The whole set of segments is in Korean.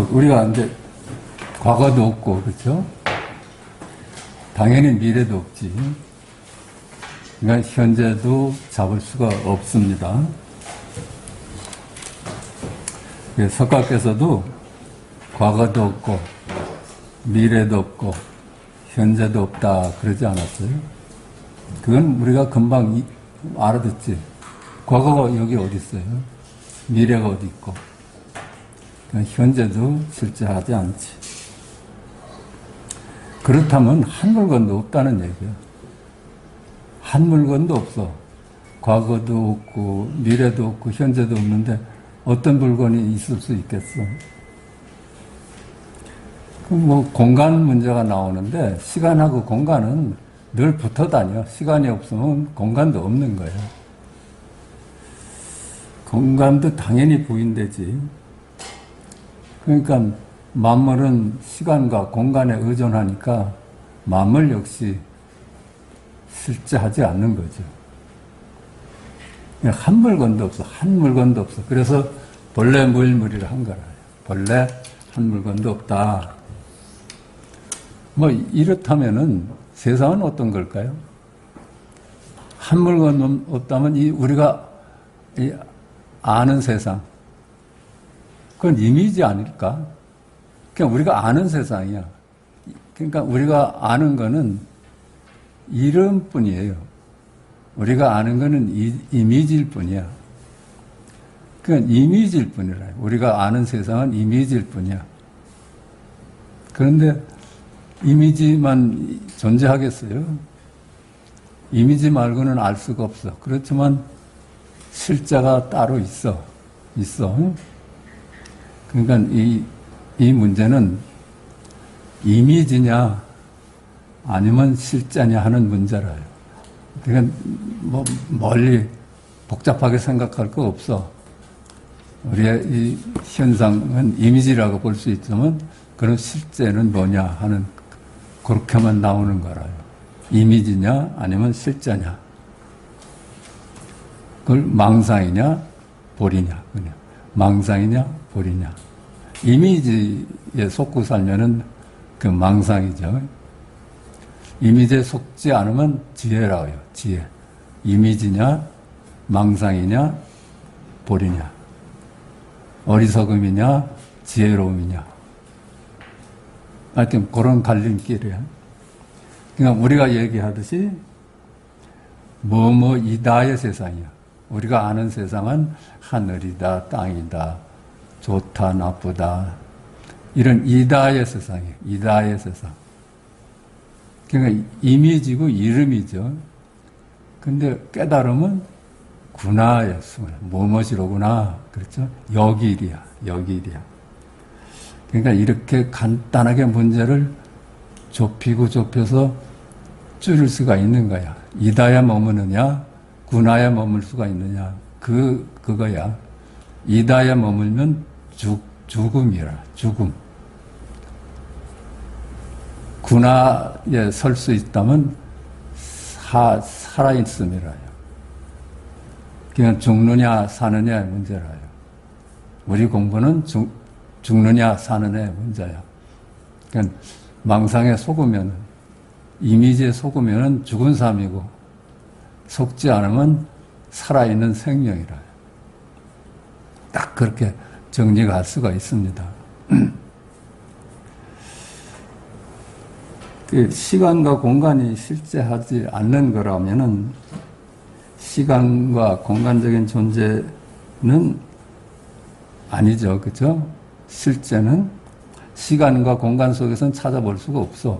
우리가 이제 과거도 없고, 그렇죠? 당연히 미래도 없지. 그러니까 현재도 잡을 수가 없습니다. 석가께서도 과거도 없고 미래도 없고 현재도 없다 그러지 않았어요? 그건 우리가 금방 알아듣지. 과거가 여기 어디 있어요? 미래가 어디 있고. 현재도 실제하지 않지. 그렇다면 한 물건도 없다는 얘기야. 한 물건도 없어. 과거도 없고 미래도 없고 현재도 없는데 어떤 물건이 있을 수 있겠어? 뭐 공간 문제가 나오는데 시간하고 공간은 늘 붙어 다녀. 시간이 없으면 공간도 없는 거야. 공간도 당연히 부인되지. 그러니까 만물은 시간과 공간에 의존하니까 만물 역시 실제하지 않는 거죠. 한 물건도 없어. 한 물건도 없어. 그래서 본래 무일물이라 한 거라. 본래 한 물건도 없다. 뭐 이렇다면은 세상은 어떤 걸까요? 한 물건 없다면 우리가 아는 세상. 그건 이미지 아닐까? 그냥 우리가 아는 세상이야. 그러니까 우리가 아는 거는 이름뿐이에요. 우리가 아는 거는 이미지일 뿐이야. 그냥 이미지일 뿐이라. 우리가 아는 세상은 이미지일 뿐이야. 그런데 이미지만 존재하겠어요? 이미지 말고는 알 수가 없어. 그렇지만 실제가 따로 있어. 그러니까 이 문제는 이미지냐 아니면 실제냐 하는 문제라요. 그러니까 뭐 멀리 복잡하게 생각할 거 없어. 우리의 이 현상은 이미지라고 볼 수 있지만 그럼 실제는 뭐냐 하는 그렇게만 나오는 거라요. 이미지냐 아니면 실제냐. 그걸 망상이냐 보리냐. 그냥 망상이냐 보리냐. 이미지에 속고 살면은 그 망상이죠. 이미지에 속지 않으면 지혜라고 해요. 지혜. 이미지냐 망상이냐 보리냐. 어리석음이냐 지혜로움이냐. 하여튼 그런 갈림길이야. 그러니까 우리가 얘기하듯이 이다의 세상이야. 우리가 아는 세상은 하늘이다 땅이다 좋다 나쁘다 이런 이다의 세상이에요. 이다의 세상. 그러니까 이미지고 이름이죠. 근데 깨달음은 구나의 순간, 무엇이로구나. 그렇죠? 여기일이야. 여기일이야. 그러니까 이렇게 간단하게 문제를 좁혀서 줄일 수가 있는 거야. 이다에 머무느냐, 구나에 머물 수가 있느냐. 그거야. 이다에 머물면 죽음이라. 죽음. 구나에 설 수 있다면 살아있음이라요. 그냥 죽느냐 사느냐의 문제라요. 우리 공부는 죽느냐 사느냐의 문제야. 그러니까 망상에 속으면 이미지에 속으면 죽은 삶이고 속지 않으면 살아있는 생명이라요. 딱 그렇게 정리가 할 수가 있습니다. 시간과 공간이 실제하지 않는 거라면은 시간과 공간적인 존재는 아니죠. 그죠? 실제는 시간과 공간 속에서는 찾아볼 수가 없어.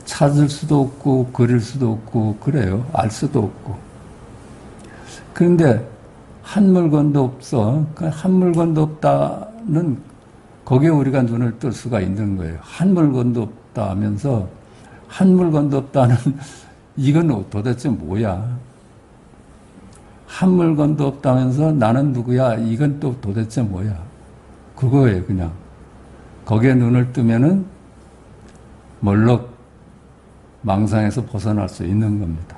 찾을 수도 없고 그릴 수도 없고 그래요. 알 수도 없고. 그런데 한 물건도 없어. 한 물건도 없다는 거기에 우리가 눈을 뜰 수가 있는 거예요. 한 물건도 없다 하면서 한 물건도 없다는 이건 도대체 뭐야? 한 물건도 없다면서 나는 누구야? 이건 또 도대체 뭐야? 그거예요, 그냥. 거기에 눈을 뜨면은 멀럭 망상에서 벗어날 수 있는 겁니다.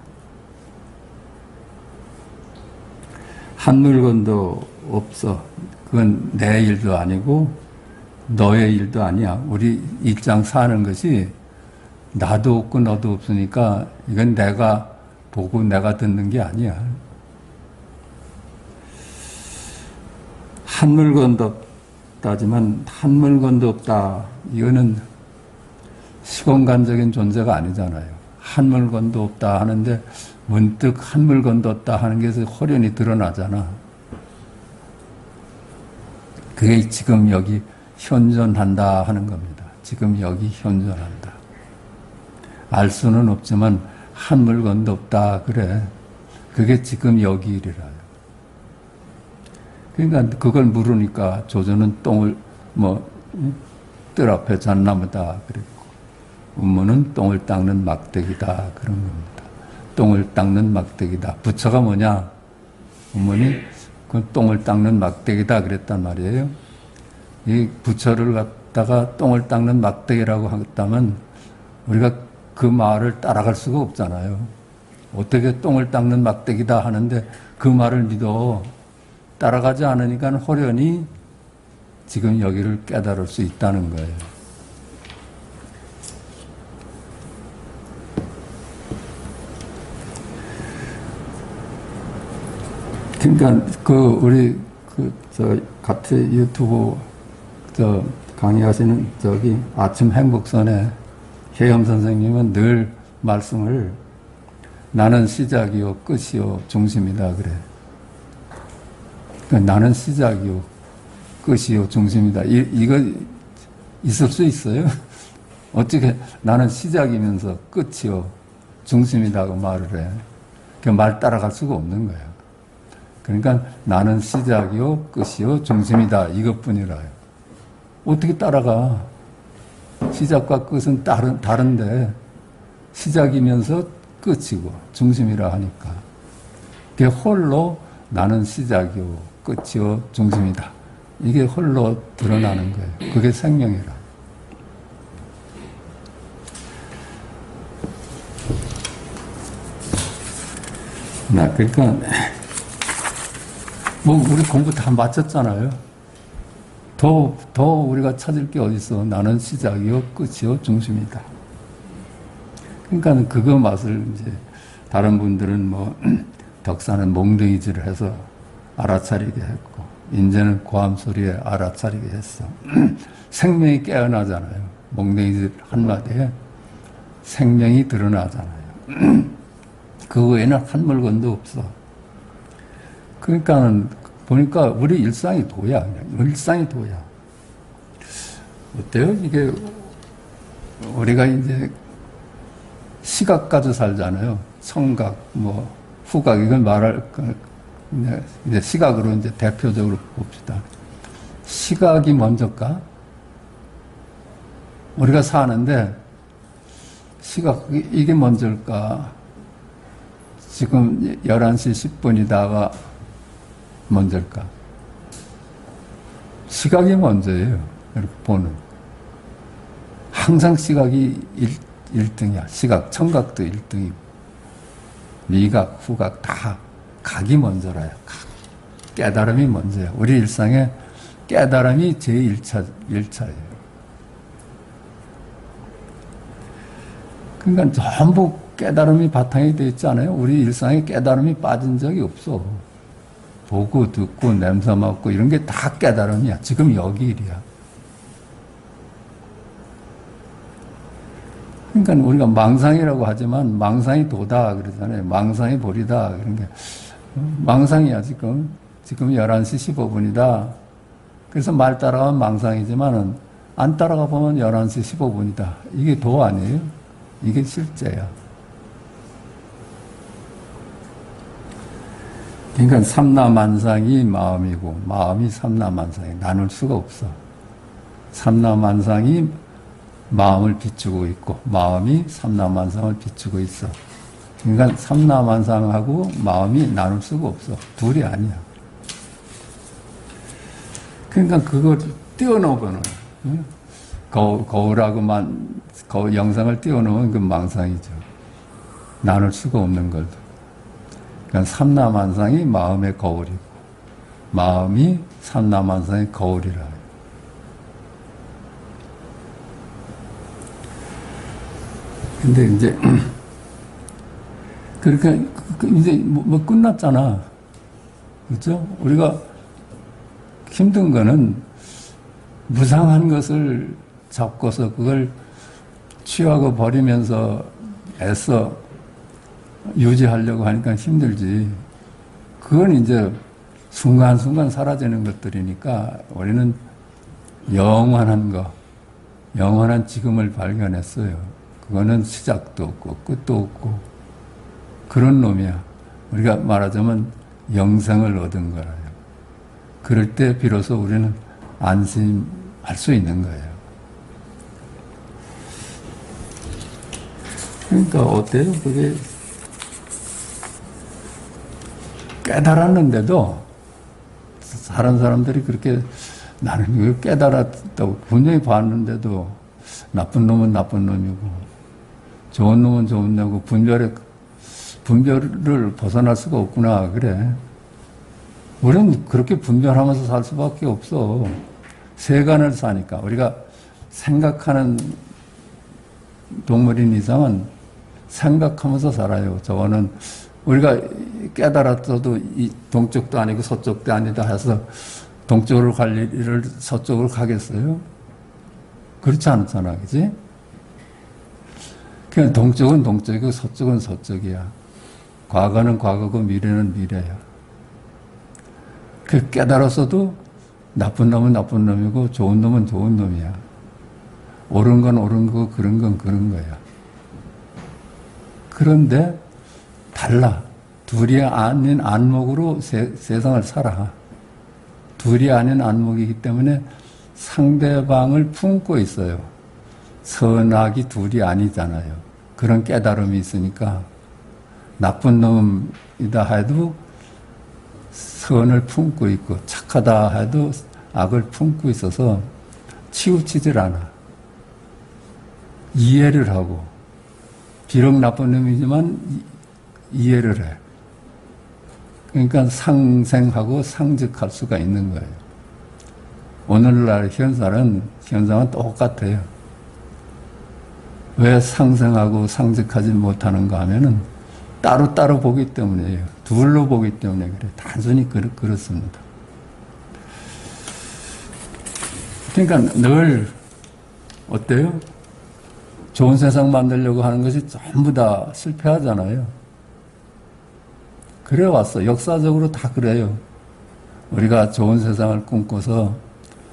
한 물건도 없어. 그건 내 일도 아니고 너의 일도 아니야. 우리 입장 사는 것이 나도 없고 너도 없으니까 이건 내가 보고 내가 듣는 게 아니야. 한 물건도 없다지만 한 물건도 없다. 이거는 시공간적인 존재가 아니잖아요. 한 물건도 없다 하는데 문득 한 물건도 없다 하는 게 홀연히 드러나잖아. 그게 지금 여기 현존한다 하는 겁니다. 지금 여기 현존한다. 알 수는 없지만 한 물건도 없다 그래. 그게 지금 여기 일이라요. 그러니까 그걸 물으니까 조조는 똥을 뜰 앞에 잣나무다 그랬고 음모는 똥을 닦는 막대기다 그런 겁니다. 똥을 닦는 막대기다. 부처가 뭐냐? 음모니 그 똥을 닦는 막대기다 그랬단 말이에요. 이 부처를 갖다가 똥을 닦는 막대기라고 했다면 우리가 그 말을 따라갈 수가 없잖아요. 어떻게 똥을 닦는 막대기다 하는데 그 말을 믿어. 따라가지 않으니까 호련히 지금 여기를 깨달을 수 있다는 거예요. 그러니까 우리 같이 유튜브 강의하시는 아침 행복선에 혜영 선생님은 늘 말씀을 나는 시작이요 끝이요 중심이다 그래. 그러니까 나는 시작이요 끝이요 중심이다. 이거 있을 수 있어요? 어떻게 나는 시작이면서 끝이요 중심이다고 말을 해. 그 말 따라갈 수가 없는 거야. 그러니까 나는 시작이요 끝이요 중심이다 이것뿐이라요. 어떻게 따라가? 시작과 끝은 다른데 시작이면서 끝이고 중심이라 하니까 그게 홀로 나는 시작이요 끝이요 중심이다. 이게 홀로 드러나는 거예요. 그게 생명이라. 그러니까 우리 공부 다 마쳤잖아요. 더 우리가 찾을 게 어딨어. 나는 시작이요 끝이요 중심이다. 그러니까 그거 맛을 이제 다른 분들은 덕사는 몽둥이질을 해서 알아차리게 했고 인제는 고함 소리에 알아차리게 했어. 생명이 깨어나잖아요. 몽둥이질 한마디에 생명이 드러나잖아요. 그 외에는 한 물건도 없어. 그러니까는 보니까 우리 일상이 도야. 그냥 일상이 도야. 어때요? 이게 우리가 이제 시각 가지고 살잖아요. 청각, 후각 이걸 말할 이제 시각으로 이제 대표적으로 봅시다. 시각이 먼저일까? 우리가 사는데 시각 이게 먼저일까? 지금 11시 10분이다가 먼저일까? 시각이 먼저예요. 이렇게 보는. 항상 시각이 1등이야. 시각, 청각도 1등이고. 미각, 후각 다 각이 먼저라요. 각. 깨달음이 먼저야. 우리 일상에 깨달음이 제1차예요. 그러니까 전부 깨달음이 바탕이 되어 있지 않아요? 우리 일상에 깨달음이 빠진 적이 없어. 보고 듣고 냄새 맡고 이런 게 다 깨달음이야. 지금 여기 일이야. 그러니까 우리가 망상이라고 하지만 망상이 도다 그러잖아요. 망상이 보리다 그런 게 망상이야 지금 11시 15분이다. 그래서 말 따라가면 망상이지만은 안 따라가 보면 11시 15분이다. 이게 도 아니에요? 이게 실제야. 그러니까 삼라만상이 마음이고 마음이 삼라만상이 나눌 수가 없어. 삼라만상이 마음을 비추고 있고 마음이 삼라만상을 비추고 있어. 그러니까 삼라만상하고 마음이 나눌 수가 없어. 둘이 아니야. 그러니까 그걸 띄워놓으면 거울하고만 영상을 띄워놓으면 그 망상이죠. 나눌 수가 없는 걸도. 그러니까 삼라만상이 마음의 거울이고 마음이 삼라만상의 거울이라. 근데 이제 그러니까 이제 뭐 끝났잖아. 그렇죠? 우리가 힘든 거는 무상한 것을 잡고서 그걸 취하고 버리면서 애써 유지하려고 하니까 힘들지. 그건 이제 순간순간 사라지는 것들이니까 우리는 영원한 거, 영원한 지금을 발견했어요. 그거는 시작도 없고 끝도 없고 그런 놈이야. 우리가 말하자면 영생을 얻은 거라요. 그럴 때 비로소 우리는 안심할 수 있는 거예요. 그러니까 어때요? 그게 깨달았는데도 다른 사람들이 그렇게 나는 이거 깨달았다고 분명히 봤는데도 나쁜 놈은 나쁜 놈이고 좋은 놈은 좋은 놈이고 분별을 벗어날 수가 없구나. 그래. 우리는 그렇게 분별하면서 살 수밖에 없어. 세간을 사니까. 우리가 생각하는 동물인 이상은 생각하면서 살아요. 저거는 우리가 깨달았어도 이 동쪽도 아니고 서쪽도 아니다 해서 동쪽으로 갈 일을 서쪽으로 가겠어요? 그렇지 않잖아. 그지? 그냥 동쪽은 동쪽이고 서쪽은 서쪽이야. 과거는 과거고 미래는 미래야. 그 깨달았어도 나쁜 놈은 나쁜 놈이고 좋은 놈은 좋은 놈이야. 옳은 건 옳은 거고 그런 건 그런 거야. 그런데 달라. 둘이 아닌 안목으로 세상을 살아. 둘이 아닌 안목이기 때문에 상대방을 품고 있어요. 선악이 둘이 아니잖아요. 그런 깨달음이 있으니까 나쁜 놈이다 해도 선을 품고 있고 착하다 해도 악을 품고 있어서 치우치질 않아. 이해를 하고 비록 나쁜 놈이지만 이해를 해. 그러니까 상생하고 상즉할 수가 있는 거예요. 오늘날 현상은 똑같아요. 왜 상생하고 상즉하지 못하는가 하면은 따로따로 보기 때문이에요. 둘로 보기 때문에 그래. 단순히 그렇습니다. 그러니까 늘 어때요? 좋은 세상 만들려고 하는 것이 전부 다 실패하잖아요. 그래 왔어. 역사적으로 다 그래요. 우리가 좋은 세상을 꿈꿔서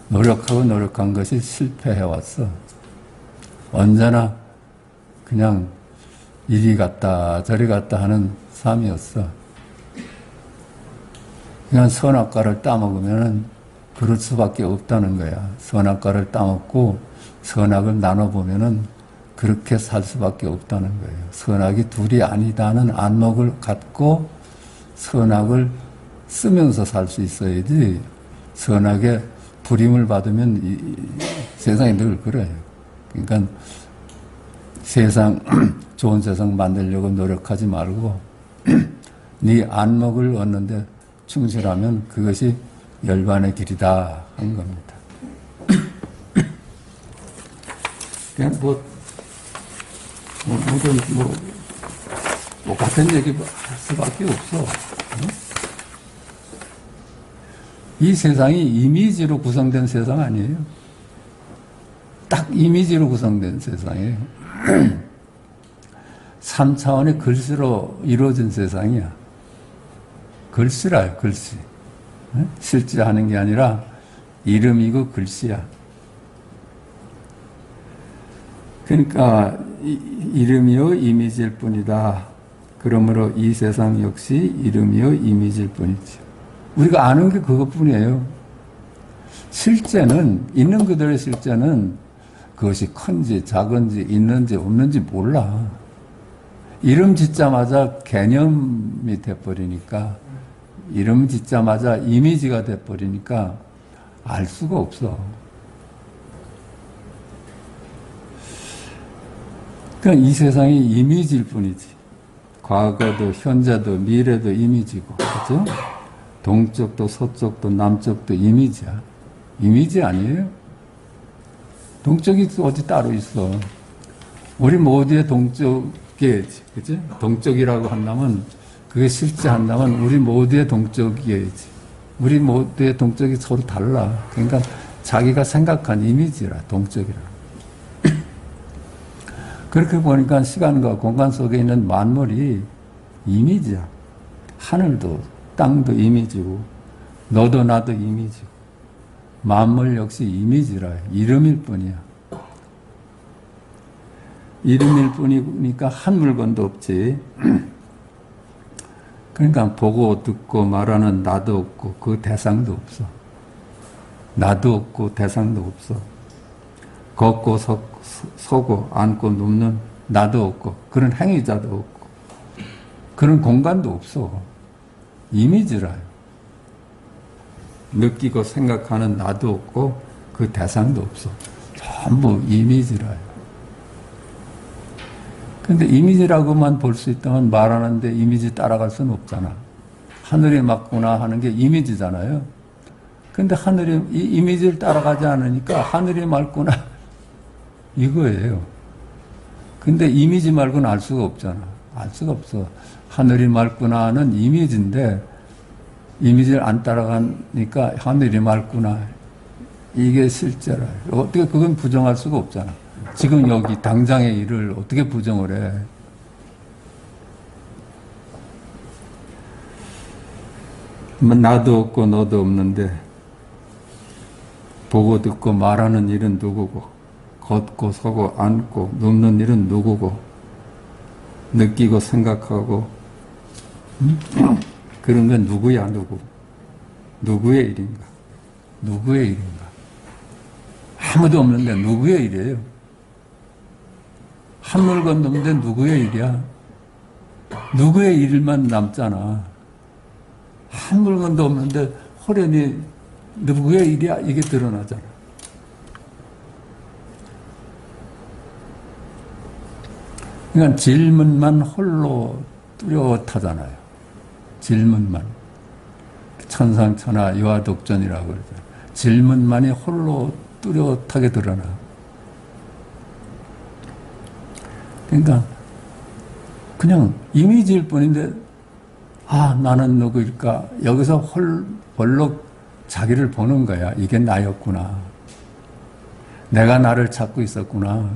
노력한 것이 실패해 왔어. 언제나 그냥 이리 갔다 저리 갔다 하는 삶이었어. 그냥 선악과를 따먹으면 그럴 수밖에 없다는 거야. 선악과를 따먹고 선악을 나눠보면 그렇게 살 수밖에 없다는 거예요. 선악이 둘이 아니다는 안목을 갖고 선악을 쓰면서 살 수 있어야지 선악에 불임을 받으면 세상이 늘 그래요. 그러니까 좋은 세상 만들려고 노력하지 말고 네 안목을 얻는데 충실하면 그것이 열반의 길이다 한 겁니다. 그냥 똑같은 얘기 할 수밖에 없어. 이 세상이 이미지로 구성된 세상 아니에요. 딱 이미지로 구성된 세상이에요. 3차원의 글씨로 이루어진 세상이야. 글씨라요, 글씨. 실제 하는 게 아니라 이름이고 글씨야. 그러니까 이름이요 이미지일 뿐이다. 그러므로 이 세상 역시 이름이요 이미지일 뿐이지. 우리가 아는 게 그것뿐이에요. 실제는 있는 그대로의 실제는 그것이 큰지 작은지 있는지 없는지 몰라. 이름 짓자마자 개념이 돼버리니까 이름 짓자마자 이미지가 돼버리니까 알 수가 없어. 그러니까 이 세상이 이미지일 뿐이지. 과거도 현재도 미래도 이미지고, 그렇죠? 동쪽도 서쪽도 남쪽도 이미지야. 이미지 아니에요? 동쪽이 어디 따로 있어. 우리 모두의 동쪽에, 그치? 동쪽이라고 한다면, 그게 실제 한다면 우리 모두의 동쪽이지. 우리 모두의 동쪽이 서로 달라. 그러니까 자기가 생각한 이미지라, 동쪽이라. 그렇게 보니까 시간과 공간 속에 있는 만물이 이미지야. 하늘도, 땅도 이미지고, 너도 나도 이미지고, 만물 역시 이미지라. 이름일 뿐이야. 이름일 뿐이니까 한 물건도 없지. 그러니까 보고 듣고 말하는 나도 없고 그 대상도 없어. 나도 없고 대상도 없어. 걷고 서고 앉고 눕는 나도 없고 그런 행위자도 없고 그런 공간도 없어. 이미지라요. 느끼고 생각하는 나도 없고 그 대상도 없어. 전부 이미지라요. 근데 이미지라고만 볼 수 있다면 말하는데 이미지 따라갈 수는 없잖아. 하늘이 맑구나 하는 게 이미지잖아요. 근데 하늘이 이 이미지를 따라가지 않으니까 하늘이 맑구나 이거예요. 근데 이미지 말고는 알 수가 없잖아. 알 수가 없어. 하늘이 맑구나는 이미지인데 이미지를 안 따라가니까 하늘이 맑구나 이게 실제라. 어떻게 그건 부정할 수가 없잖아. 지금 여기 당장의 일을 어떻게 부정을 해. 나도 없고 너도 없는데 보고 듣고 말하는 일은 누구고 걷고 서고 앉고 눕는 일은 누구고 느끼고 생각하고 그런 건 누구야 누구. 누구의 일인가. 누구의 일인가. 아무도 없는데 누구의 일이에요. 한 물건도 없는데 누구의 일이야? 누구의 일만 남잖아. 한 물건도 없는데 호련히 누구의 일이야? 이게 드러나잖아. 그러니까 질문만 홀로 뚜렷하잖아요. 질문만. 천상천하 유아독전이라고 그러죠. 질문만이 홀로 뚜렷하게 드러나. 그러니까 그냥 이미지일 뿐인데 나는 누구일까? 여기서 홀로 자기를 보는 거야. 이게 나였구나. 내가 나를 찾고 있었구나.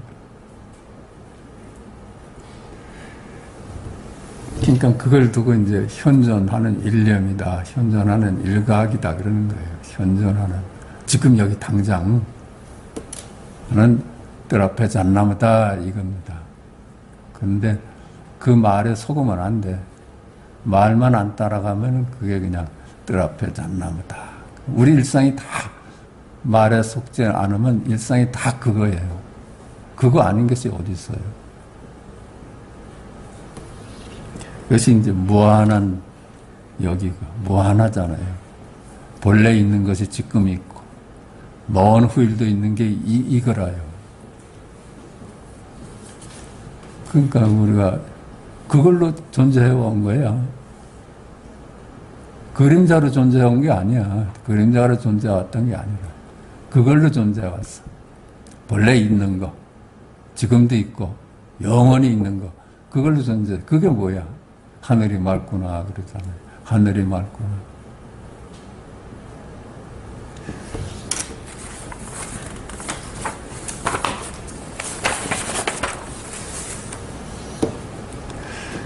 그러니까 그걸 두고 이제 현존하는 일념이다. 현존하는 일각이다. 그러는 거예요. 현존하는. 지금 여기 당장 는 뜰 앞에 잣나무다 이겁니다. 그런데 그 말에 속으면 안 돼. 말만 안 따라가면 그게 그냥 뜰 앞에 잣나무다. 우리 일상이 다 말에 속지 않으면 일상이 다 그거예요. 그거 아닌 것이 어디 있어요. 그것이 이제 무한한 여기가 무한하잖아요. 본래 있는 것이 지금 있고 먼 후일도 있는 게 이거라요. 그러니까 우리가 그걸로 존재해 온 거야. 그림자로 존재해 온 게 아니야. 그림자로 존재해 왔던 게 아니라 그걸로 존재해 왔어. 본래 있는 거, 지금도 있고 영원히 있는 거, 그걸로 존재. 그게 뭐야? 하늘이 맑구나 그러잖아요. 하늘이 맑구나.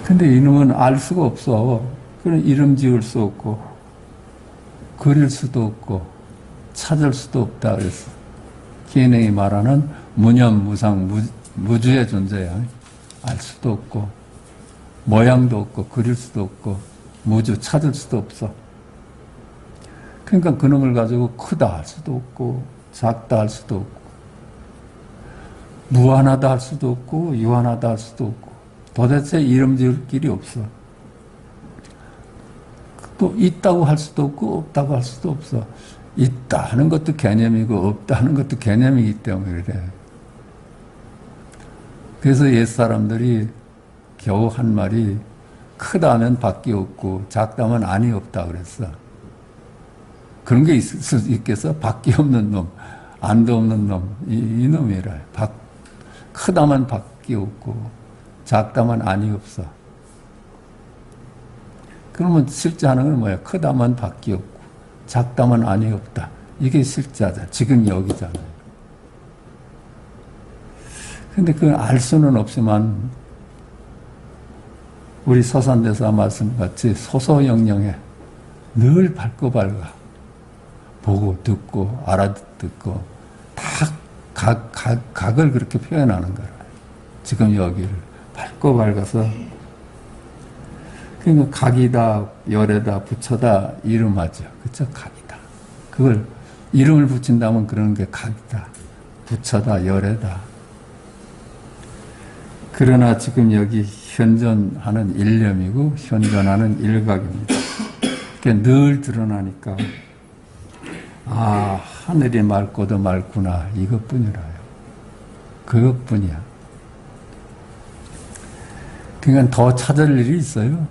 근데 이놈은 알 수가 없어. 그런 이름 지을 수 없고, 그릴 수도 없고, 찾을 수도 없다 그랬어. 기인행이 말하는 무념무상 무주의 존재야. 알 수도 없고, 모양도 없고, 그릴 수도 없고, 무주 찾을 수도 없어. 그러니까 그놈을 가지고 크다 할 수도 없고, 작다 할 수도 없고, 무한하다 할 수도 없고, 유한하다 할 수도 없고, 도대체 이름 지을 길이 없어. 또 있다고 할 수도 없고 없다고 할 수도 없어. 있다 하는 것도 개념이고 없다 하는 것도 개념이기 때문에 그래. 그래서 옛사람들이 겨우 한 말이 크다면 밖이 없고 작다면 안이 없다 그랬어. 그런 게 있을 수 있겠어? 밖에 없는 놈, 안도 없는 놈, 이놈이라. 크다만 밖에 없고, 작다만 안이 없어. 그러면 실제하는 건 뭐야? 크다만 밖에 없고, 작다만 안이 없다. 이게 실제하자. 지금 여기잖아요. 근데 그걸 알 수는 없지만, 우리 서산대사 말씀같이 소소영령해. 늘 밝고 밝아. 보고 듣고 알아듣고 다 각을 그렇게 표현하는 거라. 지금 여기를 밝고 밝아서 그러니까 각이다, 열애다, 부처다 이름하죠. 그렇죠? 각이다. 그걸 이름을 붙인다면 그런 게 각이다, 부처다, 열애다. 그러나 지금 여기 현존하는 일념이고 현존하는 일각입니다. 그게 늘 드러나니까 아, 하늘이 맑고도 맑구나 이것뿐이라요. 그것뿐이야. 그러니까 더 찾을 일이 있어요?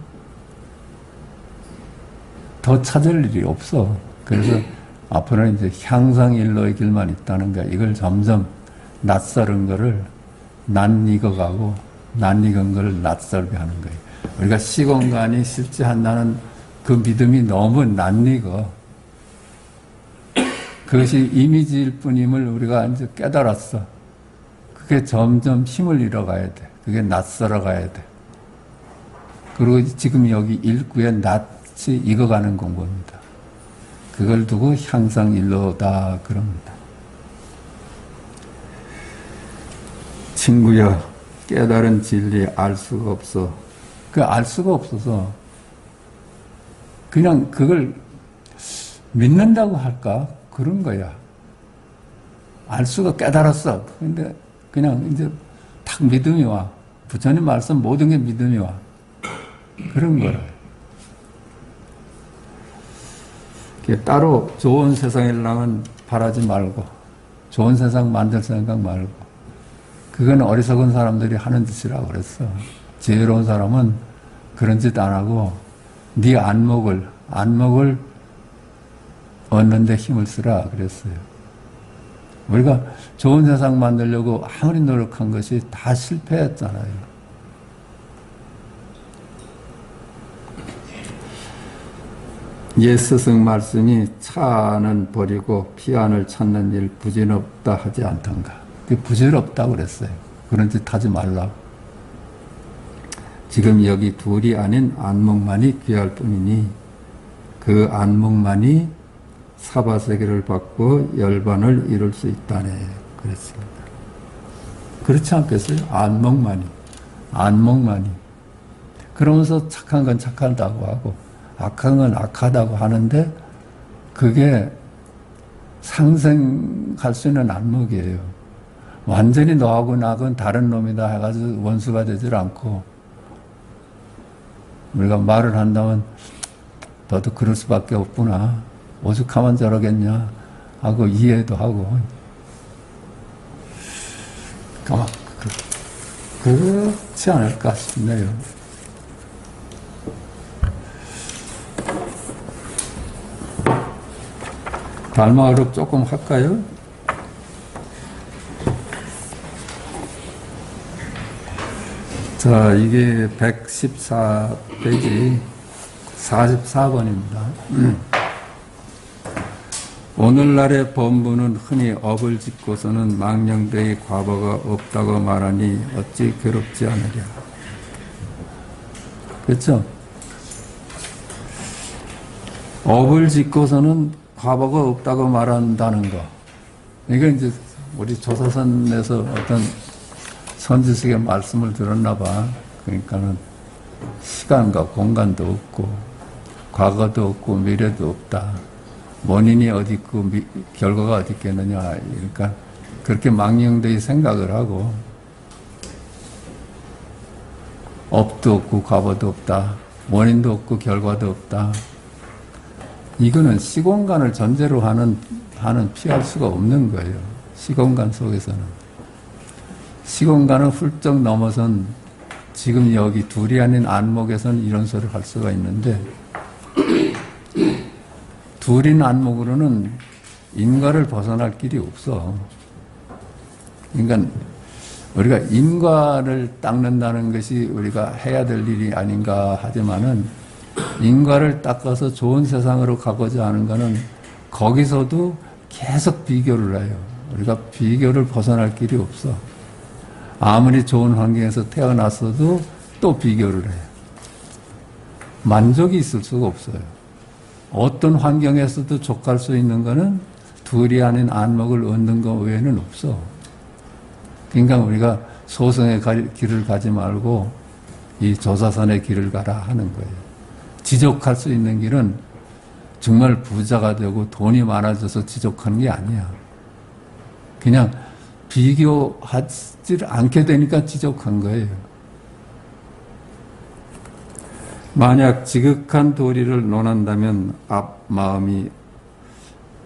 더 찾을 일이 없어. 그래서 앞으로는 이제 향상일로의 길만 있다는 거야. 이걸 점점 낯설은 거를 낯익어가고 낯익은 걸 낯설게 하는 거예요. 우리가 시공간이 실제한다는 그 믿음이 너무 낯익어. 그것이 이미지일 뿐임을 우리가 이제 깨달았어. 그게 점점 힘을 잃어가야 돼. 그게 낯설어가야 돼. 그리고 지금 여기 일구에 낯이 익어가는 공부입니다. 그걸 두고 향상일로다 그럽니다. 친구여, 깨달은 진리 알 수가 없어. 그 알 수가 없어서 그냥 그걸 믿는다고 할까? 그런 거야. 알 수가 깨달았어. 근데 그냥 이제 탁 믿음이 와. 부처님 말씀 모든 게 믿음이 와. 그런 거라. 따로 좋은 세상이라면 바라지 말고, 좋은 세상 만들 생각 말고, 그건 어리석은 사람들이 하는 짓이라고 그랬어. 지혜로운 사람은 그런 짓 안 하고, 네 안목을 얻는 데 힘을 쓰라 그랬어요. 우리가 좋은 세상 만들려고 아무리 노력한 것이 다 실패했잖아요. 옛 스승 말씀이 차는 버리고 피안을 찾는 일 부질없다 하지 않던가. 그게 부질없다고 그랬어요. 그런 짓 하지 말라고. 지금 여기 둘이 아닌 안목만이 귀할 뿐이니 그 안목만이 사바세계를 받고 열반을 이룰 수 있다네 그랬습니다. 그렇지 않겠어요? 안목만이. 그러면서 착한 건 착하다고 하고 악한 건 악하다고 하는데 그게 상생할 수 있는 안목이에요. 완전히 너하고 나하고는 다른 놈이다 해가지고 원수가 되질 않고 우리가 말을 한다면 너도 그럴 수밖에 없구나. 오죽하면 저러겠냐 하고 이해도 하고 아마 그렇지 않을까 싶네요. 달마그룹 조금 할까요? 자, 이게 114페이지 44번입니다. 오늘날의 범부는 흔히 업을 짓고서는 망령되이 과거가 없다고 말하니 어찌 괴롭지 않으랴. 그렇죠? 업을 짓고서는 과거가 없다고 말한다는 거. 이게 이제 우리 조사선에서 어떤 선지식의 말씀을 들었나 봐. 그러니까는 시간과 공간도 없고 과거도 없고 미래도 없다. 원인이 어디 있고 결과가 어디 있겠느냐. 그러니까 그렇게 망령되이 생각을 하고 업도 없고 과거도 없다. 원인도 없고 결과도 없다. 이거는 시공간을 전제로 하는 피할 수가 없는 거예요. 시공간 속에서는. 시공간을 훌쩍 넘어선 지금 여기 둘이 아닌 안목에서는 이런 소리를 할 수가 있는데 둘인 안목으로는 인과를 벗어날 길이 없어. 그러니까 우리가 인과를 닦는다는 것이 우리가 해야 될 일이 아닌가 하지만은 인과를 닦아서 좋은 세상으로 가고자 하는 것은 거기서도 계속 비교를 해요. 우리가 비교를 벗어날 길이 없어. 아무리 좋은 환경에서 태어났어도 또 비교를 해요. 만족이 있을 수가 없어요. 어떤 환경에서도 족할 수 있는 것은 둘이 아닌 안목을 얻는 것 외에는 없어. 그러니까 우리가 소승의 길을 가지 말고 이 조사선의 길을 가라 하는 거예요. 지족할 수 있는 길은 정말 부자가 되고 돈이 많아져서 지족하는 게 아니야. 그냥 비교하지 않게 되니까 지족한 거예요. 만약 지극한 도리를 논한다면 앞 마음이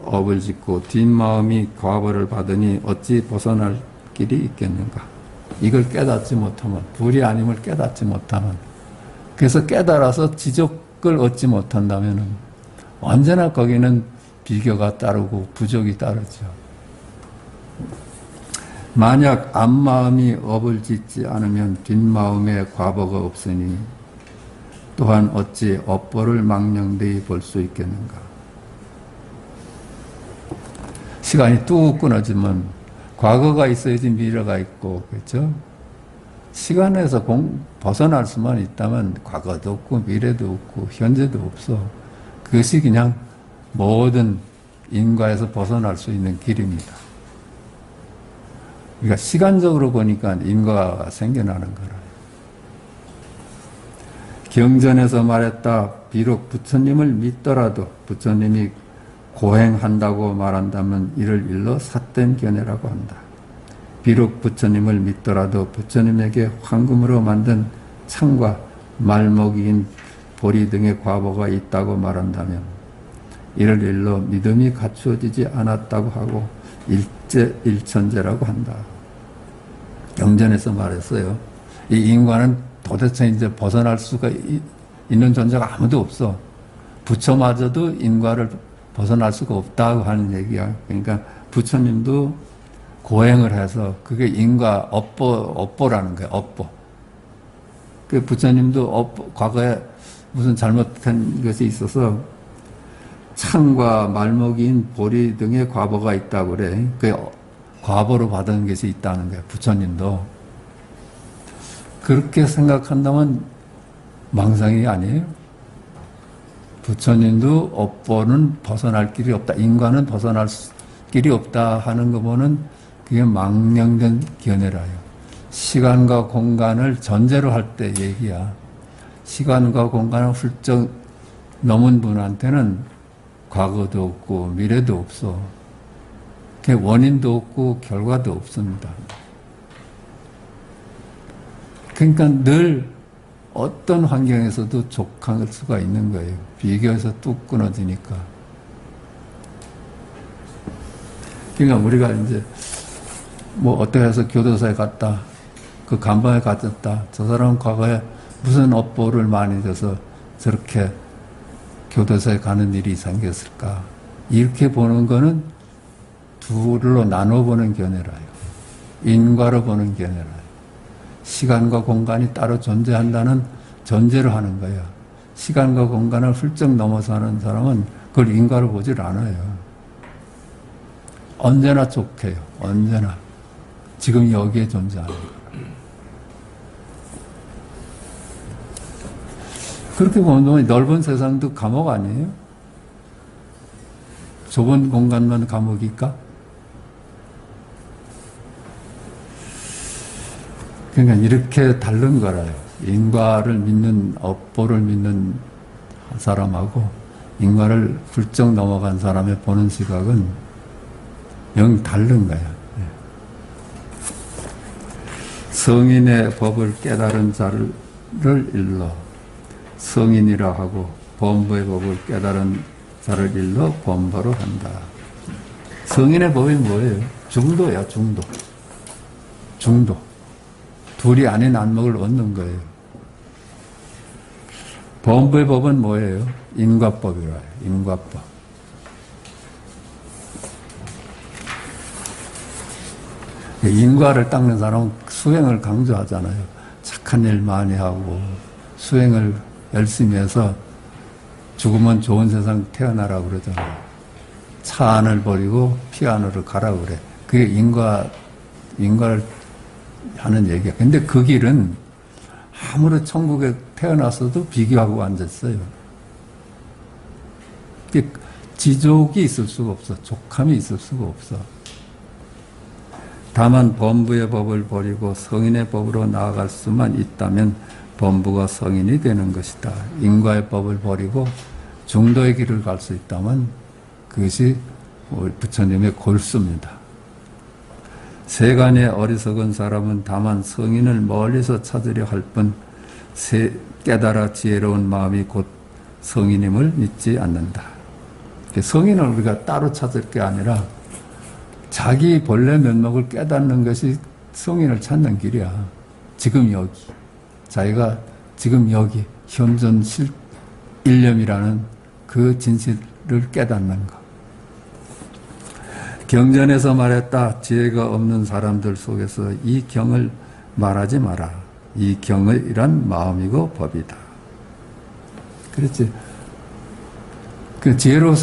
업을 짓고 뒷 마음이 과보를 받으니 어찌 벗어날 길이 있겠는가. 이걸 깨닫지 못하면, 불이 아님을 깨닫지 못하면, 그래서 깨달아서 지적을 얻지 못한다면 언제나 거기는 비교가 따르고 부족이 따르죠. 만약 앞마음이 업을 짓지 않으면 뒷마음에 과보가 없으니 또한 어찌 업보를 망령되이 볼 수 있겠는가. 시간이 뚝 끊어지면 과거가 있어야지 미래가 있고, 그렇죠? 시간에서 벗어날 수만 있다면 과거도 없고 미래도 없고 현재도 없어. 그것이 그냥 모든 인과에서 벗어날 수 있는 길입니다. 그러니까 시간적으로 보니까 인과가 생겨나는 거라. 경전에서 말했다. 비록 부처님을 믿더라도 부처님이 고행한다고 말한다면 이를 일러 삿된 견해라고 한다. 비록 부처님을 믿더라도 부처님에게 황금으로 만든 창과 말먹이인 보리 등의 과보가 있다고 말한다면 이를 일러 믿음이 갖추어지지 않았다고 하고 일천재라고 한다. 경전에서 말했어요. 이 인과는 도대체 이제 벗어날 수가 있는 존재가 아무도 없어. 부처마저도 인과를 벗어날 수가 없다고 하는 얘기야. 그러니까 부처님도 고행을 해서 그게 인과 업보라는 거예요. 업보. 그 부처님도 과거에 무슨 잘못한 것이 있어서 창과 말먹이인 보리 등의 과보가 있다고 그래. 그 과보로 받은 것이 있다는 거예요. 부처님도. 그렇게 생각한다면 망상이 아니에요. 부처님도 업보는 벗어날 길이 없다. 인과는 벗어날 길이 없다 하는 거 보는 그게 망령된 견해라요. 시간과 공간을 전제로 할 때 얘기야. 시간과 공간을 훌쩍 넘은 분한테는 과거도 없고 미래도 없어. 원인도 없고 결과도 없습니다. 그러니까 늘 어떤 환경에서도 족할 수가 있는 거예요. 비교해서 뚝 끊어지니까. 그러니까 우리가 이제 뭐 어떻게 해서 교도소에 갔다. 그 감방에 갇혔다. 저 사람은 과거에 무슨 업보를 많이 줘서 저렇게 교도소에 가는 일이 생겼을까. 이렇게 보는 거는 둘로 나눠보는 견해라요. 인과로 보는 견해라요. 시간과 공간이 따로 존재한다는 전제로 하는 거예요. 시간과 공간을 훌쩍 넘어서는 사람은 그걸 인과로 보질 않아요. 언제나 족해요. 언제나. 지금 여기에 존재하는 거예요. 그렇게 보면 넓은 세상도 감옥 아니에요? 좁은 공간만 감옥일까? 그러니까 이렇게 다른 거라요. 인과를 믿는, 업보를 믿는 사람하고 인과를 훌쩍 넘어간 사람의 보는 시각은 영 다른 거야. 성인의 법을 깨달은 자를 일러 성인이라 하고 범부의 법을 깨달은 자를 일러 범부로 한다. 성인의 법이 뭐예요? 중도야, 중도. 중도. 둘이 아닌 안목을 얻는 거예요. 범부의 법은 뭐예요? 인과법이라요. 인과법. 인과를 닦는 사람은 수행을 강조하잖아요. 착한 일 많이 하고 수행을 열심히 해서 죽으면 좋은 세상 태어나라고 그러잖아요. 차 안을 버리고 피 안으로 가라고 그래. 그게 인과를 하는 얘기야. 근데 그 길은 아무리 천국에 태어났어도 비교하고 앉았어요. 지족이 있을 수가 없어. 족함이 있을 수가 없어. 다만 범부의 법을 버리고 성인의 법으로 나아갈 수만 있다면 범부가 성인이 되는 것이다. 인과의 법을 버리고 중도의 길을 갈 수 있다면 그것이 우리 부처님의 골수입니다. 세간의 어리석은 사람은 다만 성인을 멀리서 찾으려 할 뿐 깨달아 지혜로운 마음이 곧 성인임을 믿지 않는다. 성인을 우리가 따로 찾을 게 아니라 자기 본래 면목을 깨닫는 것이 성인을 찾는 길이야. 지금 여기. 자기가 지금 여기 현존 일념이라는 그 진실을 깨닫는 것. 경전에서 말했다. 지혜가 없는 사람들 속에서 이 경을 말하지 마라. 이 경이란 마음이고 법이다. 그렇지. 그 지혜로운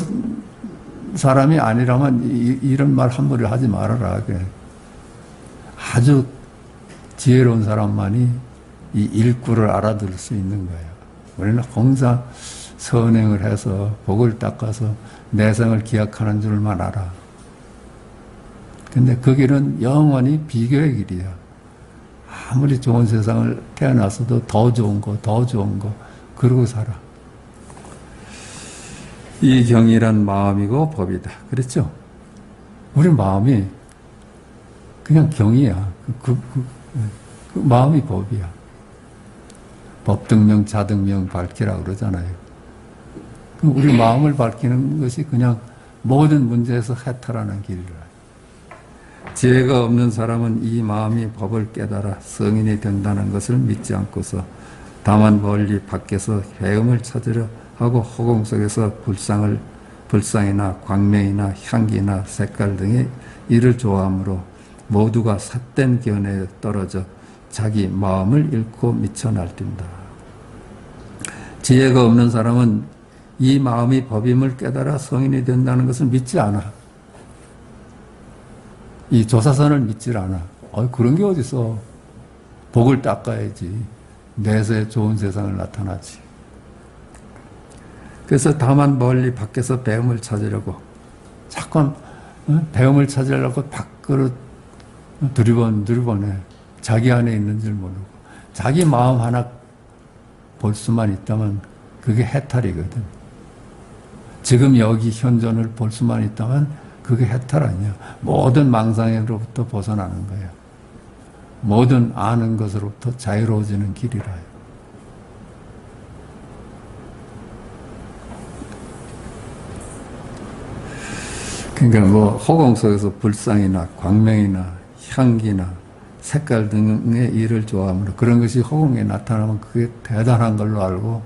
사람이 아니라면 이런 말 함부로 하지 말아라. 아주 지혜로운 사람만이 이 일구를 알아들을 수 있는 거예요. 우리는 항상 선행을 해서 복을 닦아서 내생을 기약하는 줄만 알아. 근데 그 길은 영원히 비교의 길이야. 아무리 좋은 세상을 태어났어도 더 좋은 거, 더 좋은 거 그러고 살아. 이 경이란 마음이고 법이다. 그랬죠? 우리 마음이 그냥 경이야. 그 마음이 법이야. 법등명, 자등명 밝히라 그러잖아요. 우리 마음을 밝히는 것이 그냥 모든 문제에서 해탈하는 길이라. 지혜가 없는 사람은 이 마음이 법을 깨달아 성인이 된다는 것을 믿지 않고서 다만 멀리 밖에서 헤엄을 찾으려 하고 허공 속에서 불상이나 광명이나 향기나 색깔 등의 이를 좋아하므로 모두가 삿된 견해에 떨어져 자기 마음을 잃고 미쳐 날뛴다. 지혜가 없는 사람은 이 마음이 법임을 깨달아 성인이 된다는 것을 믿지 않아. 이 조사선을 믿질 않아. 그런 게 어딨어. 복을 닦아야지. 내세 좋은 세상을 나타나지. 그래서 다만 멀리 밖에서 배움을 찾으려고 자꾸 배움을 찾으려고 밖으로 두리번해. 자기 안에 있는 줄 모르고 자기 마음 하나 볼 수만 있다면 그게 해탈이거든. 지금 여기 현존을 볼 수만 있다면 그게 해탈 아니야. 모든 망상으로부터 벗어나는 거야. 모든 아는 것으로부터 자유로워지는 길이라요. 그러니까 허공 속에서 불상이나 광명이나 향기나 색깔 등의 일을 좋아하므로 그런 것이 허공에 나타나면 그게 대단한 걸로 알고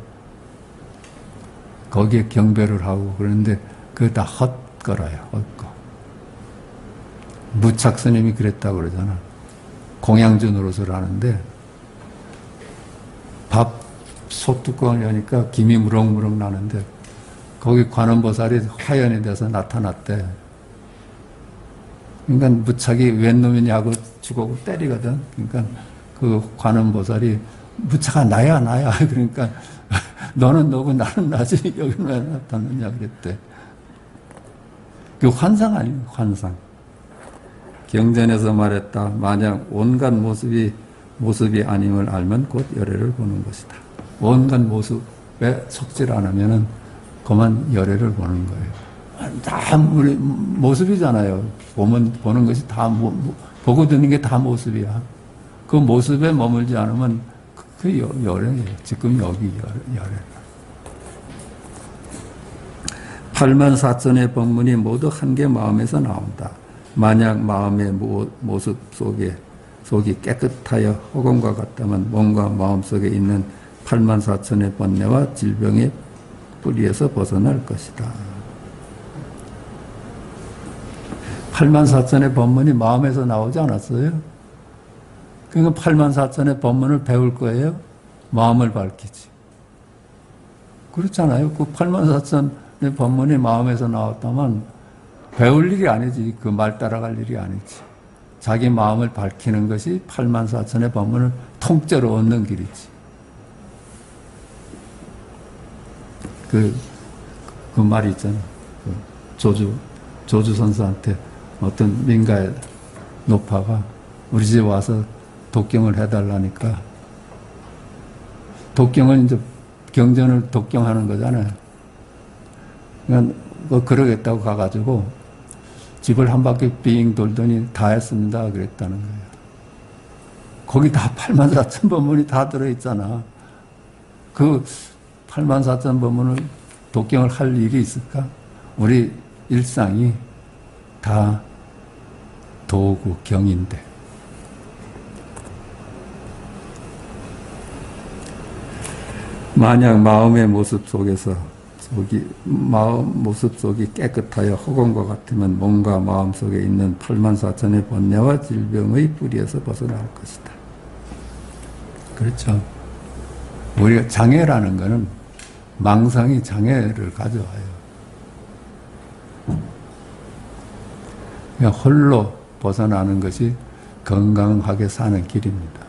거기에 경배를 하고 그러는데 그게 다 헛거라요. 헛거. 무착 스님이 그랬다고 그러잖아. 공양주 노릇을 하는데 밥 소뚜껑을 여니까 김이 무럭무럭 나는데 거기 관음보살이 화연이 돼서 나타났대. 그러니까 무착이 웬 놈이냐고 주고 때리거든. 그러니까 그 관음보살이 무착아 나야. 그러니까 너는 너고 나는 나지 여기는 왜 나타났냐 그랬대. 그 환상 아니에요. 환상. 경전에서 말했다. 만약 온갖 모습이 아님을 알면 곧 열애를 보는 것이다. 온갖 모습에 속질 않으면은 그만 열애를 보는 거예요. 다 우리 모습이잖아요. 보는 것이 다 보고 듣는 게 다 모습이야. 그 모습에 머물지 않으면 그 열애예요. 지금 여기 열애. 84,000의 법문이 모두 한 개 마음에서 나온다. 만약 마음의 모습 속이 깨끗하여 허공과 같다면 몸과 마음속에 있는 84,000의 번뇌와 질병의 뿌리에서 벗어날 것이다. 팔만사천의 법문이 마음에서 나오지 않았어요? 그러니까 팔만사천의 법문을 배울 거예요? 마음을 밝히지. 그렇잖아요. 그 팔만사천의 법문이 마음에서 나왔다면 배울 일이 아니지. 그 말 따라갈 일이 아니지. 자기 마음을 밝히는 것이 팔만사천의 법문을 통째로 얻는 길이지. 그 말이 있잖아. 조주 선수한테 어떤 민가의 노파가 우리 집 와서 독경을 해달라니까, 독경은 이제 경전을 독경하는 거잖아요. 그러니까 뭐 그러겠다고 가가지고 집을 한 바퀴 빙 돌더니 다 했습니다 그랬다는 거예요. 거기 다 84,000법문이 다 들어있잖아. 그 84,000법문을 독경을 할 일이 있을까? 우리 일상이 다 도구, 경인데. 만약 마음의 모습 속에서 마음 모습 속이 깨끗하여 허공과 같으면 몸과 마음 속에 있는 84,000의 번뇌와 질병의 뿌리에서 벗어날 것이다. 그렇죠. 우리가 장애라는 것은 망상이 장애를 가져와요. 그냥 홀로 벗어나는 것이 건강하게 사는 길입니다.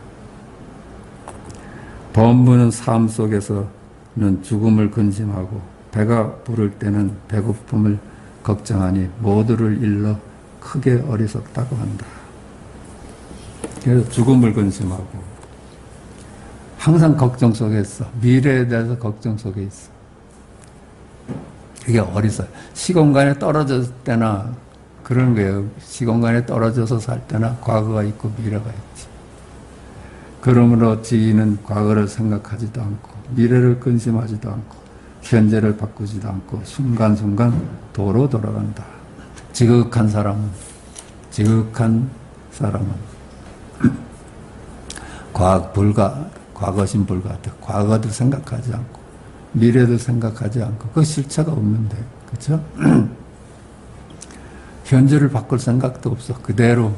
범부는 삶 속에서는 죽음을 근심하고 배가 부를 때는 배고픔을 걱정하니 모두를 일러 크게 어리석다고 한다. 그래서 죽음을 근심하고 항상 걱정 속에 있어. 미래에 대해서 걱정 속에 있어. 이게 어리석어. 시공간에 떨어졌을 때나 그런 거예요. 시공간에 떨어져서 살 때나 과거가 있고 미래가 있지. 그러므로 지인은 과거를 생각하지도 않고 미래를 근심하지도 않고 현재를 바꾸지도 않고 순간순간 도로 돌아간다. 지극한 사람은 과거심 불가하다. 과거도 생각하지 않고 미래도 생각하지 않고 그 실체가 없는데, 그렇죠? 현재를 바꿀 생각도 없어. 그대로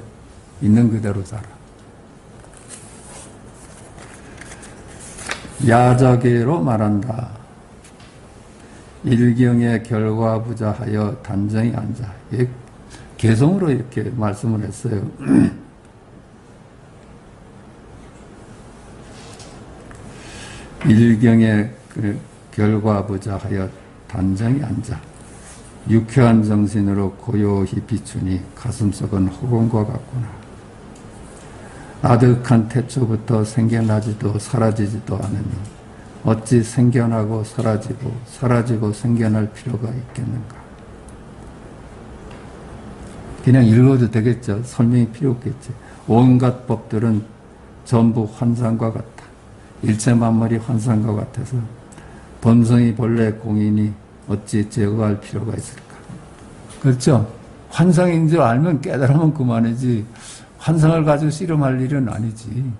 있는 그대로 살아. 야자계로 말한다. 일경의 결과부자하여 단정히 앉아. 개성으로 이렇게 말씀을 했어요. 일경의 결과부자하여 단정히 앉아. 유쾌한 정신으로 고요히 비추니 가슴속은 허공과 같구나. 아득한 태초부터 생겨나지도 사라지지도 않으니 어찌 생겨나고 사라지고 생겨날 필요가 있겠는가. 그냥 읽어도 되겠죠. 설명이 필요 없겠지. 온갖 법들은 전부 환상과 같다. 일체 만물이 환상과 같아서 본성이 본래 공인이 어찌 제거할 필요가 있을까. 그렇죠? 환상인 줄 알면 깨달으면 그만이지 환상을 가지고 씨름할 일은 아니지.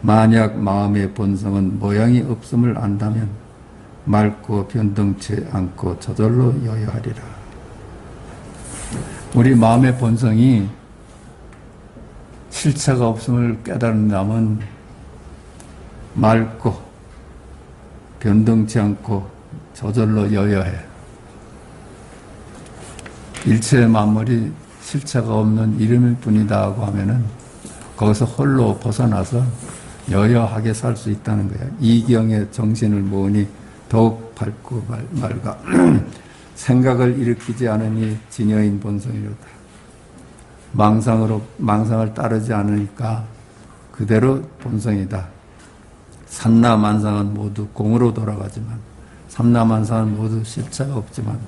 만약 마음의 본성은 모양이 없음을 안다면 맑고 변동치 않고 저절로 여여하리라. 우리 마음의 본성이 실체가 없음을 깨달는다면 맑고 변동치 않고 저절로 여여해. 일체 만물이 실체가 없는 이름일 뿐이다 하고 하면은 거기서 홀로 벗어나서 여여하게 살 수 있다는 거야. 이경의 정신을 모으니 더욱 밝고 맑아. 생각을 일으키지 않으니 진여인 본성이로다. 망상을 따르지 않으니까 그대로 본성이다. 산나만상은 모두 공으로 돌아가지만, 삼나만상은 모두 실체가 없지만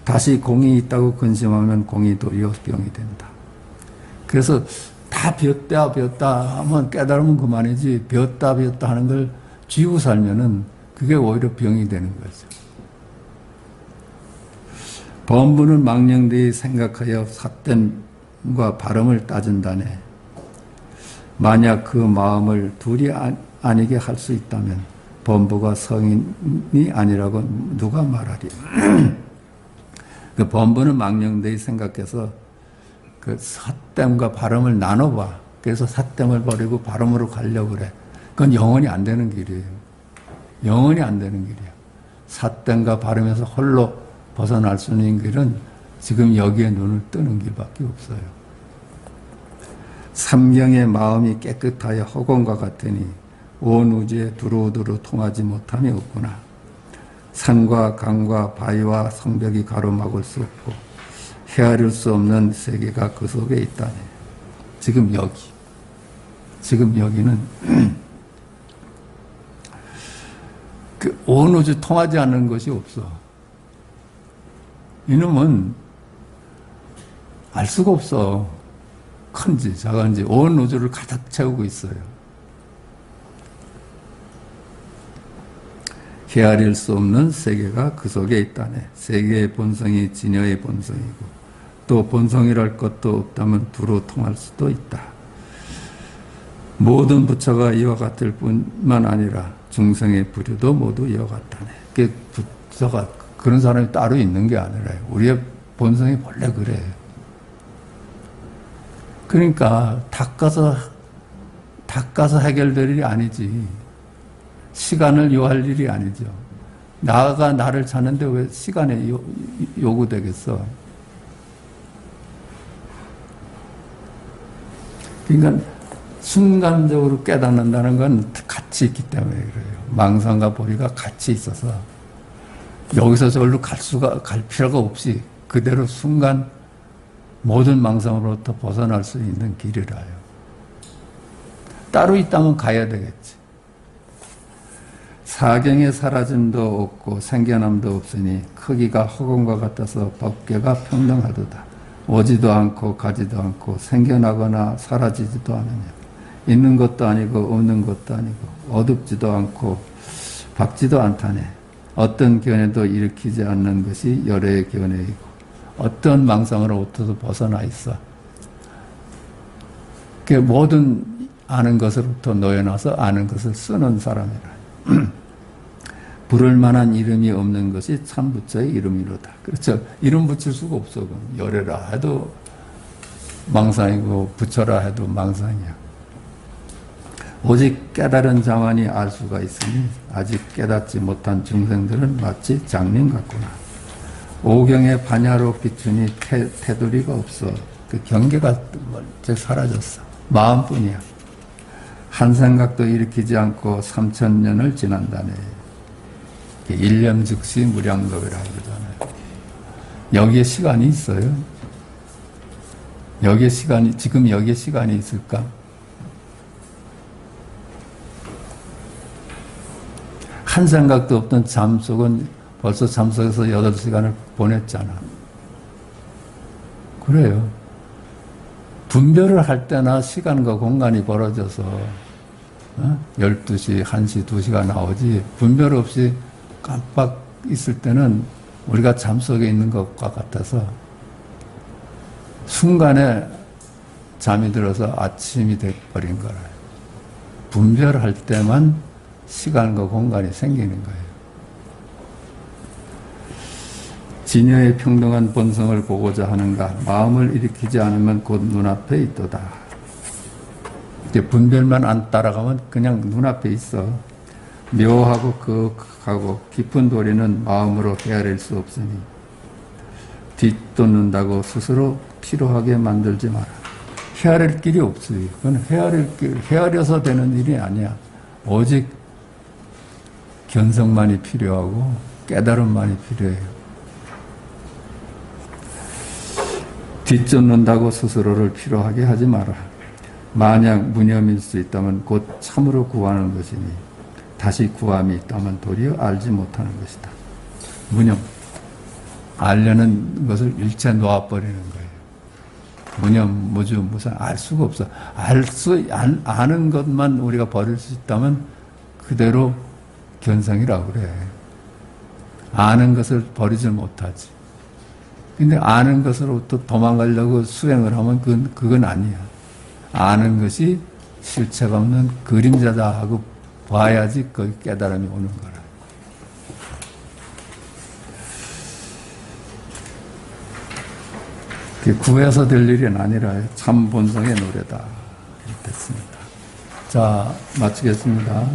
다시 공이 있다고 근심하면 공이 도리어 병이 된다. 그래서 다 비었다 하면 깨달으면 그만이지, 비었다 하는 걸 쥐고 살면은 그게 오히려 병이 되는 거죠. 범부는 망령되이 생각하여 삿됨과 발음을 따진다네. 만약 그 마음을 둘이 아니게 할 수 있다면 범부가 성인이 아니라고 누가 말하리. 그 번번은 망령되이 생각해서 그 사땜과 바람을 나눠봐. 그래서 사땜을 버리고 바람으로 가려고 그래. 그건 영원히 안 되는 길이에요. 영원히 안 되는 길이야. 사땜과 바람에서 홀로 벗어날 수 있는 길은 지금 여기에 눈을 뜨는 길밖에 없어요. 삼경의 마음이 깨끗하여 허공과 같으니 온 우주에 두루두루 통하지 못함이 없구나. 산과 강과 바위와 성벽이 가로막을 수 없고 헤아릴 수 없는 세계가 그 속에 있다네. 지금 여기는 그 온 우주 통하지 않는 것이 없어. 이놈은 알 수가 없어. 큰지 작은지 온 우주를 가득 채우고 있어요. 헤아릴 수 없는 세계가 그 속에 있다네. 세계의 본성이 진여의 본성이고 또 본성이랄 것도 없다면 두루 통할 수도 있다. 모든 부처가 이와 같을 뿐만 아니라 중생의 부류도 모두 이와 같다네. 그 부처가 그런 사람이 따로 있는 게 아니라 우리의 본성이 원래 그래. 그러니까 닦아서 해결될 일이 아니지. 시간을 요할 일이 아니죠. 나가 나를 찾는데 왜 시간이 요구되겠어? 그러니까 순간적으로 깨닫는다는 건 같이 있기 때문에 그래요. 망상과 보리가 같이 있어서 여기서 저기로 갈 필요가 없이 그대로 순간 모든 망상으로부터 벗어날 수 있는 길이라요. 따로 있다면 가야 되겠지. 사경에 사라짐도 없고 생겨남도 없으니 크기가 허공과 같아서 법계가 평등하도다. 오지도 않고 가지도 않고 생겨나거나 사라지지도 않으며 있는 것도 아니고 없는 것도 아니고 어둡지도 않고 밝지도 않다네. 어떤 견해도 일으키지 않는 것이 열애의 견해이고 어떤 망상으로부터도 벗어나 있어. 그 모든 아는 것으로부터 놓여놔서 아는 것을 쓰는 사람이라. 부를 만한 이름이 없는 것이 참 부처의 이름이로다. 그렇죠. 이름 붙일 수가 없어. 열애라 해도 망상이고 부처라 해도 망상이야. 오직 깨달은 자만이 알 수가 있으니 아직 깨닫지 못한 중생들은 마치 장님 같구나. 오경의 반야로 비추니 테두리가 없어. 그 경계가 사라졌어. 마음뿐이야. 한 생각도 일으키지 않고 3000년을 지난다네. 일념 즉시 무량겁이라고 그러잖아요. 여기에 시간이 있어요? 지금 여기에 시간이 있을까? 한 생각도 없던 잠속은 벌써 잠속에서 8시간을 보냈잖아. 그래요. 분별을 할 때나 시간과 공간이 벌어져서 12시, 1시, 2시가 나오지 분별 없이 깜빡 있을 때는 우리가 잠속에 있는 것과 같아서 순간에 잠이 들어서 아침이 돼버린 거라. 분별할 때만 시간과 공간이 생기는 거예요. 진여의 평등한 본성을 보고자 하는가? 마음을 일으키지 않으면 곧 눈앞에 있도다. 분별만 안 따라가면 그냥 눈앞에 있어. 묘하고 거하고 깊은 도리는 마음으로 헤아릴 수 없으니 뒤쫓는다고 스스로 피로하게 만들지 마라. 헤아릴 길이 없어요. 그건 헤아려서 되는 일이 아니야. 오직 견성만이 필요하고 깨달음만이 필요해요. 뒤쫓는다고 스스로를 피로하게 하지 마라. 만약 무념일 수 있다면 곧 참으로 구하는 것이니 다시 구함이 있다면 도리어 알지 못하는 것이다. 무념. 알려는 것을 일체 놓아버리는 거예요. 무념, 무주, 무상 알 수가 없어. 아는 것만 우리가 버릴 수 있다면 그대로 견성이라고 그래. 아는 것을 버리지 못하지. 근데 아는 것으로부터 도망가려고 수행을 하면 그건 아니야. 아는 것이 실체가 없는 그림자다 하고 봐야지 거기 깨달음이 오는 거라. 구해서 될 일은 아니라 참 본성의 노래다. 됐습니다. 자, 마치겠습니다.